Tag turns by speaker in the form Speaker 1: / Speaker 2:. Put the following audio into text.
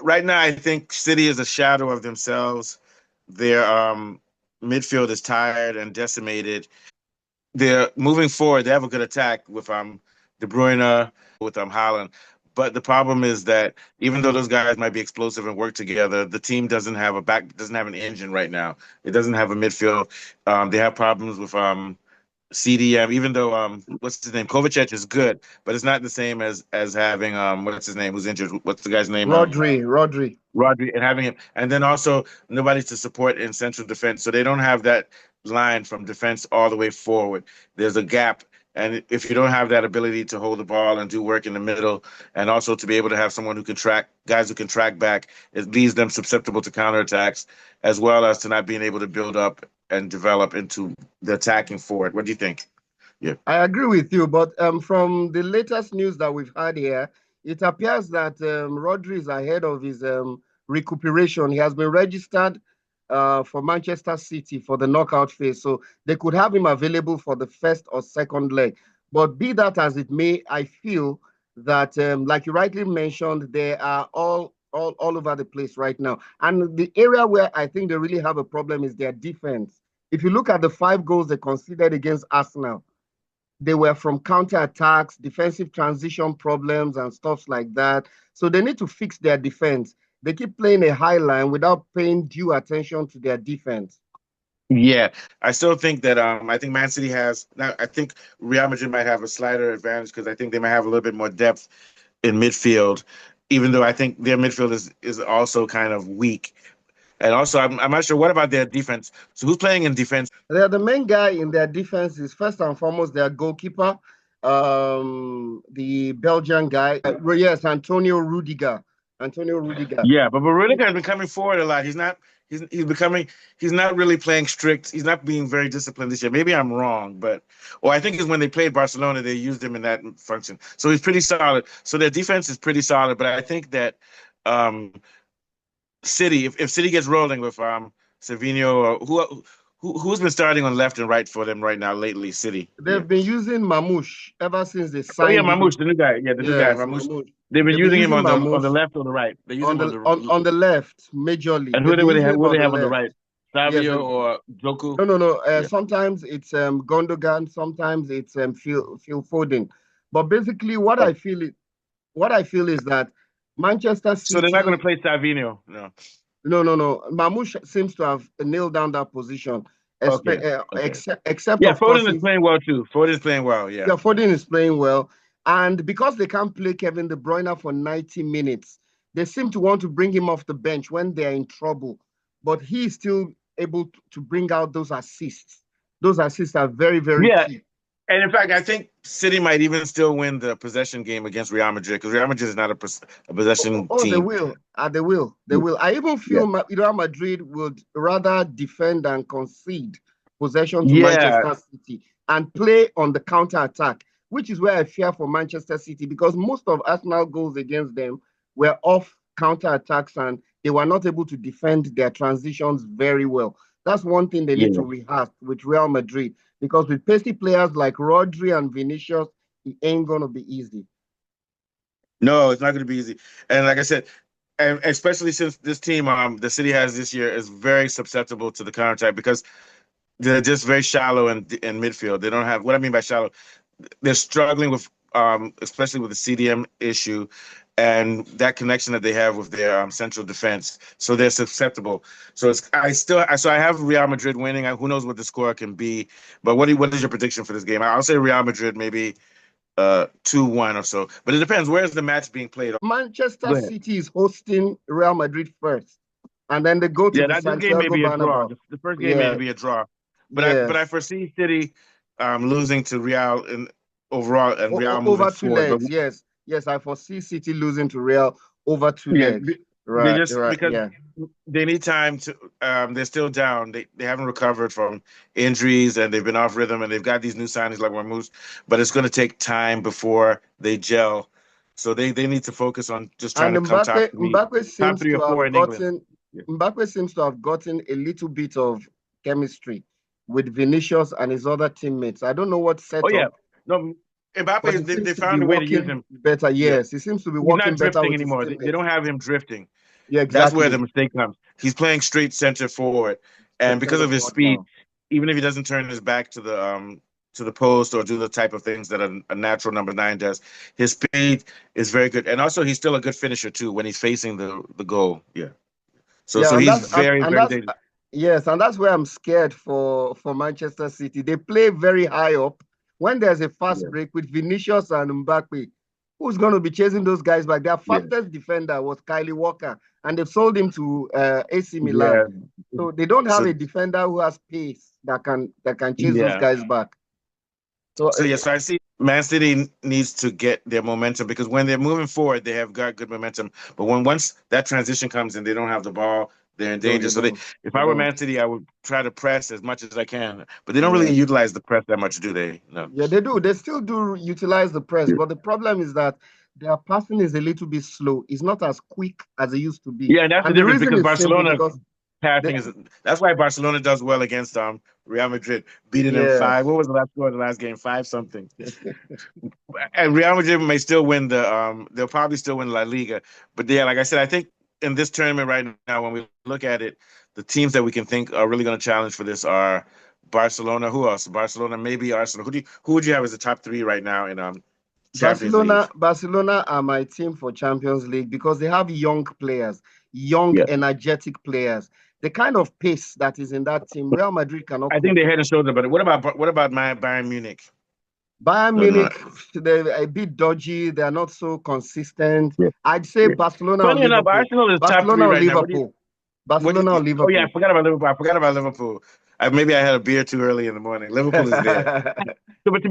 Speaker 1: right now, I think City is a shadow of themselves. Their midfield is tired and decimated. They're moving forward. They have a good attack with De Bruyne, with Haaland. But the problem is that even though those guys might be explosive and work together, the team doesn't have an engine right now. It doesn't have a midfield. They have problems with CDM, even though what's his name? Kovacic is good, but it's not the same as having what's his name who's injured? What's the guy's name?
Speaker 2: Rodri.
Speaker 1: Rodri, and having him, and then also nobody to support in central defense, so they don't have that line from defense all the way forward. There's a gap, and if you don't have that ability to hold the ball and do work in the middle, and also to be able to have someone who can track guys who can track back, it leaves them susceptible to counterattacks, as well as to not being able to build up and develop into the attacking forward. What do you think? Yeah.
Speaker 2: I agree with you, but from the latest news that we've had here, it appears that Rodri is ahead of his recuperation. He has been registered for Manchester City for the knockout phase, so they could have him available for the first or second leg. But be that as it may, I feel that, like you rightly mentioned, they are all over the place right now. And the area where I think they really have a problem is their defense. If you look at the 5 goals they conceded against Arsenal, they were from counter-attacks, defensive transition problems, and stuff like that. So they need to fix their defense. They keep playing a high line without paying due attention to their defense.
Speaker 1: Yeah, I still think that I think Man City has now. I think Real Madrid might have a slighter advantage because I think they might have a little bit more depth in midfield, even though I think their midfield is also kind of weak. And also, I'm not sure what about their defense. So who's playing in defense?
Speaker 2: The main guy in their defense is first and foremost their goalkeeper, the Belgian guy. Yes, Antonio Rudiger. Antonio Rudiger.
Speaker 1: Yeah, but Veronica has been coming forward a lot. He's becoming he's not really playing strict. He's not being very disciplined this year. Maybe I'm wrong, but or I think it's when they played Barcelona they used him in that function. So he's pretty solid. So their defense is pretty solid, but I think that um City, if City gets rolling with Savinho or who's been starting on left and right for them right now lately, City. Yeah.
Speaker 2: They've been using Mamouche ever since they
Speaker 1: Oh yeah,
Speaker 2: signed him.
Speaker 1: Mamouche, the new guy. Yeah, the new guy,
Speaker 2: Yes,
Speaker 1: Mamouche.
Speaker 2: Mamouche.
Speaker 1: They've been
Speaker 2: They've been
Speaker 1: using him
Speaker 2: using
Speaker 1: on the
Speaker 2: Mamouche
Speaker 1: left or the right. They use
Speaker 2: on
Speaker 1: him on
Speaker 2: the
Speaker 1: the
Speaker 2: on the left majorly.
Speaker 1: and
Speaker 2: They've been using him
Speaker 1: who
Speaker 2: on
Speaker 1: they
Speaker 2: the
Speaker 1: have on the
Speaker 2: left.
Speaker 1: right?
Speaker 2: Yes,
Speaker 1: Savio or Joku?
Speaker 2: no, no, no.
Speaker 1: Yeah.
Speaker 2: Sometimes it's Gundogan, sometimes it's Phil Foden. But basically,
Speaker 1: Oh,
Speaker 2: what I feel is that Manchester
Speaker 1: so they're not going
Speaker 2: City,
Speaker 1: to play Savino. No.
Speaker 2: no, no, no. Mamouche seems to have nailed down that position,
Speaker 1: Okay. Okay.
Speaker 2: except
Speaker 1: Yeah,
Speaker 2: of course
Speaker 1: Foden is
Speaker 2: if
Speaker 1: playing well too. Foden is playing well. Yeah.
Speaker 2: yeah, Foden is playing well, and because they can't play Kevin De Bruyne for 90 minutes, they seem to want to bring him off the bench when they're in trouble. But he is still able to bring out those assists. Those assists are very, very
Speaker 1: Yeah,
Speaker 2: key.
Speaker 1: and in fact, I think City might even still win the possession game against Real Madrid because Real Madrid is not a possession
Speaker 2: Oh, they
Speaker 1: team.
Speaker 2: will. They will. They will. I even
Speaker 1: Yeah.
Speaker 2: feel Real Madrid would rather defend and concede possession to
Speaker 1: Yeah.
Speaker 2: Manchester City and play on the counter attack, which is where I fear for Manchester City because most of Arsenal goals against them were off counter attacks and they were not able to defend their transitions very well. That's one thing they need to
Speaker 1: Yeah.
Speaker 2: rehearse with Real Madrid because with pasty players like Rodri and Vinicius, it ain't gonna be easy.
Speaker 1: No, it's not going to be easy. And like I said, and especially since this team, the City has this year is very susceptible to the counterattack because they're just very shallow in midfield. They don't have what I mean by shallow. They're struggling with especially with the CDM issue and that connection that they have with their central defense. So they're susceptible. So I have Real Madrid winning. Who knows what the score can be? But what is your prediction for this game? I'll say Real Madrid maybe 2-1 or so. But it depends. Where's the match being played?
Speaker 2: Manchester
Speaker 1: Go ahead.
Speaker 2: City is hosting Real Madrid first, and then they go to
Speaker 1: Yeah,
Speaker 2: the
Speaker 1: this game may
Speaker 2: Santiago
Speaker 1: be a draw.
Speaker 2: Bernabeu.
Speaker 1: The first game may
Speaker 2: Yeah,
Speaker 1: be a draw. But I
Speaker 2: yes.
Speaker 1: foresee City losing to Real in overall and Real moving
Speaker 2: Over two
Speaker 1: forward. But
Speaker 2: legs. Yes, yes. I foresee City losing to Real over two
Speaker 1: yeah,
Speaker 2: legs.
Speaker 1: they
Speaker 2: Right,
Speaker 1: just
Speaker 2: right.
Speaker 1: because
Speaker 2: Yeah.
Speaker 1: they need time to they're still down. They haven't recovered from injuries and they've been off rhythm and they've got these new signings like Marmoush, but it's going to take time before they gel. So they need to focus on just trying
Speaker 2: And
Speaker 1: to come top three or four in England. Yeah.
Speaker 2: Mbappe seems to have gotten a little bit of chemistry with Vinicius and his other teammates. I don't know what
Speaker 1: Oh yeah.
Speaker 2: setup,
Speaker 1: No,
Speaker 2: but
Speaker 1: Mbappe
Speaker 2: it seems
Speaker 1: they
Speaker 2: to be
Speaker 1: found a way to use
Speaker 2: working
Speaker 1: him.
Speaker 2: better.
Speaker 1: Yeah.
Speaker 2: Yes, he seems to be
Speaker 1: He's not
Speaker 2: working better
Speaker 1: drifting
Speaker 2: with his
Speaker 1: anymore. They
Speaker 2: teammates.
Speaker 1: don't have him drifting.
Speaker 2: Yeah,
Speaker 1: That's where the
Speaker 2: exactly.
Speaker 1: mistake comes. He's playing straight center forward, and because
Speaker 2: Center
Speaker 1: of his
Speaker 2: forward
Speaker 1: speed,
Speaker 2: now.
Speaker 1: even if he doesn't turn his back to the post or do the type of things that a natural number nine does, his speed is very good, and also he's still a good finisher too when he's facing the goal. Yeah. So
Speaker 2: Yeah, and
Speaker 1: he's
Speaker 2: that's
Speaker 1: very
Speaker 2: and
Speaker 1: very
Speaker 2: that's
Speaker 1: dangerous.
Speaker 2: yes, and that's where I'm scared for Manchester City. They play very high up. When there's a fast
Speaker 1: Yeah.
Speaker 2: break with Vinicius and Mbappe, who's going to be chasing those guys back? Their
Speaker 1: Yeah.
Speaker 2: fastest defender was Kylie Walker, and they've sold him to AC Milan.
Speaker 1: Yeah.
Speaker 2: So they don't have
Speaker 1: So
Speaker 2: a defender who has pace that can chase those
Speaker 1: yeah.
Speaker 2: guys back. So
Speaker 1: So yes, I see Man City needs to get their momentum because when they're moving forward, they have got good momentum. But when once that transition comes and they don't have the ball, they're in
Speaker 2: no,
Speaker 1: danger.
Speaker 2: they
Speaker 1: So
Speaker 2: don't.
Speaker 1: if
Speaker 2: They
Speaker 1: I were
Speaker 2: don't.
Speaker 1: Man City, I would try to press as much as I can. But they don't really
Speaker 2: Yeah.
Speaker 1: utilize the press that much, do they? No.
Speaker 2: Yeah, they do. They still do utilize the press, but the problem is that their passing is a little bit slow. It's not as quick as it used to be.
Speaker 1: Yeah, and that's the
Speaker 2: And the
Speaker 1: difference
Speaker 2: reason
Speaker 1: because
Speaker 2: is simple
Speaker 1: Barcelona
Speaker 2: because they,
Speaker 1: passing is that's why Barcelona does well against Real Madrid, beating them five.
Speaker 2: yes.
Speaker 1: What was the last score of the last game? Five something. And Real Madrid may still win they'll probably still win La Liga. But yeah, like I said, I think in this tournament right now, when we look at it, the teams that we can think are really going to challenge for this are Barcelona. Who else? Barcelona, maybe Arsenal. Who would you have as the top three right now in Champions League?
Speaker 2: Barcelona are my team for Champions League because they have young players, young,
Speaker 1: Yeah,
Speaker 2: energetic players. The kind of pace that is in that team, Real Madrid cannot
Speaker 1: I think
Speaker 2: cope
Speaker 1: they're
Speaker 2: with.
Speaker 1: head and shoulder. But what about my Bayern Munich?
Speaker 2: Bayern
Speaker 1: Or not?
Speaker 2: Munich, they're a bit dodgy. They are not so consistent.
Speaker 1: Yeah,
Speaker 2: I'd say
Speaker 1: yeah.
Speaker 2: Barcelona or
Speaker 1: Funny enough,
Speaker 2: Liverpool.
Speaker 1: Arsenal is top three
Speaker 2: Barcelona or
Speaker 1: right now.
Speaker 2: Liverpool.
Speaker 1: What do
Speaker 2: Barcelona or
Speaker 1: you? Oh yeah, I
Speaker 2: Liverpool.
Speaker 1: forgot about Liverpool. I forgot about Liverpool. Maybe I had a beer too early in the morning. Liverpool is there. So, but